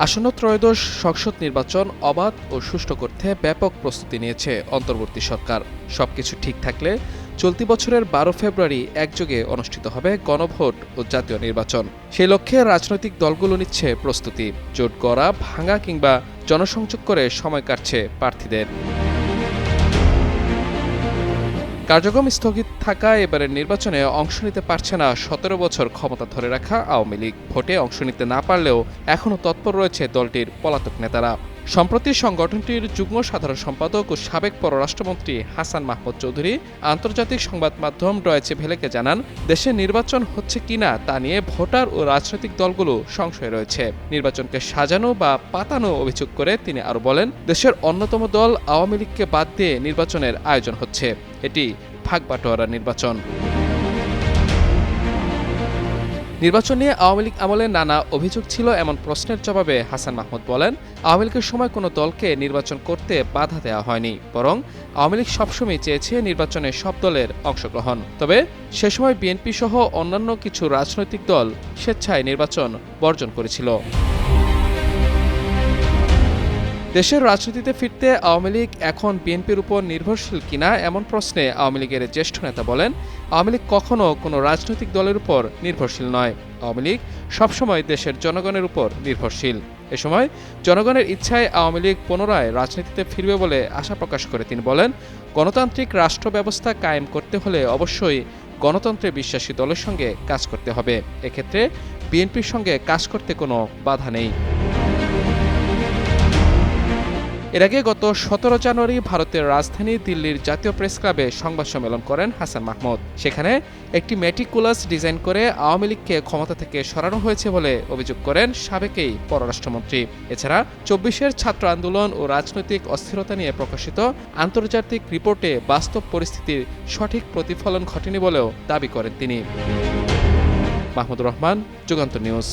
আসন্ন ত্রয়োদশ সংসদ নির্বাচন অবাধ ও সুষ্ঠু করতে ব্যাপক প্রস্তুতি নিয়েছে অন্তর্বর্তী সরকার। সবকিছু ঠিক থাকলে চলতি বছরের ১২ ফেব্রুয়ারি একযোগে অনুষ্ঠিত হবে গণভোট ও জাতীয় নির্বাচন। সেই লক্ষ্যে রাজনৈতিক দলগুলো নিচ্ছে প্রস্তুতি। জোট গড়া, ভাঙা কিংবা জনসংযোগ করে সময় কাটছে প্রার্থীদের। কার্যক্রম স্থগিত থাকা এবারের নির্বাচনে অংশ নিতে পারছে না ১৭ বছর ক্ষমতা ধরে রাখা আওয়ামী লীগ। ভোটে অংশ নিতে না পারলেও এখনও তৎপর রয়েছে দলটির পলাতক নেতারা। সম্প্রতি সংগঠনটির যুগ্ম সাধারণ সম্পাদক ও সাবেক পররাষ্ট্রমন্ত্রী হাসান মাহমুদ চৌধুরী আন্তর্জাতিক সংবাদ মাধ্যম ডয়েচে ভেলেকে জানান, দেশে নির্বাচন হচ্ছে কিনা তা নিয়ে ভোটার ও রাজনৈতিক দলগুলো সংশয়ে রয়েছে। নির্বাচনকে সাজানো বা পাতানো অভিযোগ করে তিনি আরও বলেন, দেশের অন্যতম দল আওয়ামী লীগকে বাদ দিয়ে নির্বাচনের আয়োজন হচ্ছে। এটি ভাগবাটোয়ারা নির্বাচন। নির্বাচন নিয়ে আওয়ামী লীগ আমলে নানা অভিযোগ ছিল এমন প্রশ্নের জবাবে হাসান মাহমুদ বলেন, আওয়ামী লীগের সময় কোনো দলকে নির্বাচন করতে বাধা দেওয়া হয়নি, বরং আওয়ামী লীগ সবসময় চেয়েছে নির্বাচনে সব দলের অংশগ্রহণ। তবে সে সময় বিএনপি সহ অন্যান্য কিছু রাজনৈতিক দল স্বেচ্ছায় নির্বাচন বর্জন করেছিল। দেশের রাজনীতিতে ফিরতে আওয়ামী লীগ এখন বিএনপির উপর নির্ভরশীল কিনা এমন প্রশ্নে আওয়ামী লীগের জ্যেষ্ঠ নেতা বলেন, আওয়ামী লীগ কখনো কোনো রাজনৈতিক দলের উপর নির্ভরশীল নয়। আওয়ামী লীগ সবসময় দেশের জনগণের উপর নির্ভরশীল। এ সময় জনগণের ইচ্ছায় আওয়ামী লীগ পুনরায় রাজনীতিতে ফিরবে বলে আশা প্রকাশ করে তিনি বলেন, গণতান্ত্রিক রাষ্ট্র ব্যবস্থা কায়েম করতে হলে অবশ্যই গণতন্ত্রে বিশ্বাসী দলের সঙ্গে কাজ করতে হবে। এক্ষেত্রে বিএনপির সঙ্গে কাজ করতে কোনো বাধা নেই। এর আগে গত ১৭ জানুয়ারি ভারতের রাজধানী দিল্লির জাতীয় প্রেস ক্লাবে সংবাদ সম্মেলন করেন হাসান মাহমুদ। সেখানে একটি মেটিকুলাস ডিজাইন করে আওয়ামী লীগকে ক্ষমতা থেকে সরানো হয়েছে বলে অভিযোগ করেন সাবেক এই পররাষ্ট্রমন্ত্রী। এছাড়া ২৪-এর ছাত্র আন্দোলন ও রাজনৈতিক অস্থিরতা নিয়ে প্রকাশিত আন্তর্জাতিক রিপোর্টে বাস্তব পরিস্থিতির সঠিক প্রতিফলন ঘটেনি বলেও দাবি করেন তিনি। মাহমুদুর রহমান, যুগান্তর নিউজ।